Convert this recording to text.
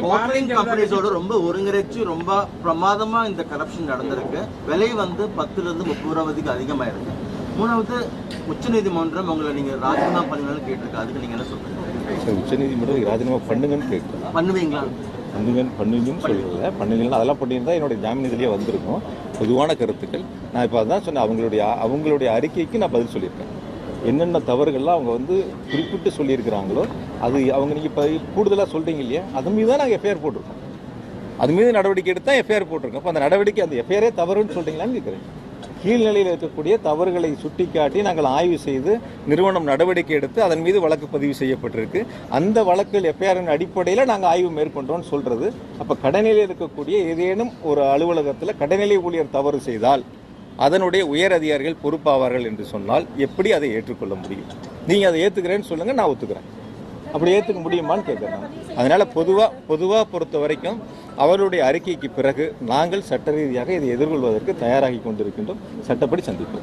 போர்ட்லிங் கம்பெனிஸோட ரொம்ப ஒருங்கிணைச்சு ரொம்ப பிரமாதமா இந்த கரப்ஷன் நடந்திருக்கு. விலை வந்து 10 to 30 ரூபாய்க்கு அதிகமா இருக்கு. மூணாவது உச்சநீதிமன்றம் உங்களை நீங்க ராஜினாமா பண்ணுங்கன்னு கேட்டிருக்கு. அதுக்கு நீங்க என்ன சொல்றீங்க? உச்சநீதிமன்றம் ராஜினாமா பண்ணுங்கன்னு கேட்குறேன். பண்ணுவீங்களா? பண்ணுவீங்கன்னு சொல்லல. பண்ணுவீங்களா? அதெல்லாம் பண்ணியிருந்தா என்னுடைய ஜாமீன் இதிலேயே வந்திருக்கும். பொதுவான கருத்துக்கள் நான் இப்போ அதான் சொன்னேன். அவங்களுடைய அறிக்கைக்கு நான் பதில் சொல்லியிருக்கேன். என்னென்ன தவறுகள்லாம் அவங்க வந்து குறிப்பிட்டு சொல்லியிருக்கிறாங்களோ அது அவங்க நீங்கள் இப்போ கூடுதலாக சொல்கிறீங்க இல்லையா, அது மீது தான் நாங்கள் எஃப்ஐஆர் போட்டிருக்கோம். அது மீது நடவடிக்கை எடுத்தால் எஃப்ஐஆர் போட்டிருக்கோம். அப்போ அந்த நடவடிக்கை அந்த எஃப்ஐஆரே தவறுன்னு சொல்கிறீங்களான்னு கேட்குறேன். கீழ்நிலையில் இருக்கக்கூடிய தவறுகளை சுட்டிக்காட்டி நாங்கள் ஆய்வு செய்து நிறுவனம் நடவடிக்கை எடுத்து அதன் மீது வழக்கு பதிவு செய்யப்பட்டிருக்கு. அந்த வழக்கில் எஃப்ஐஆரின் அடிப்படையில் நாங்கள் ஆய்வு மேற்கொண்டோம்னு சொல்கிறது. அப்போ கடைநிலையில் இருக்கக்கூடிய ஏதேனும் ஒரு அலுவலகத்தில் கடைநிலை ஊழியர் தவறு செய்தால் அதனுடைய உயர் அதிகாரிகள் பொறுப்பாவார்கள் என்று சொன்னால் எப்படி அதை ஏற்றுக்கொள்ள முடியும்? நீங்கள் அதை ஏற்றுக்கிறேன்னு சொல்லுங்கள், நான் ஒத்துக்கிறேன். அப்படி ஏற்றுக்க முடியுமான்னு கேட்குறேன். அதனால் பொதுவாக பொறுத்த வரைக்கும் அவருடைய அறிக்கைக்கு பிறகு நாங்கள் சட்ட ரீதியாக இதை எதிர்கொள்வதற்கு தயாராகி கொண்டிருக்கின்றோம். சட்டப்படி சந்திப்போம்.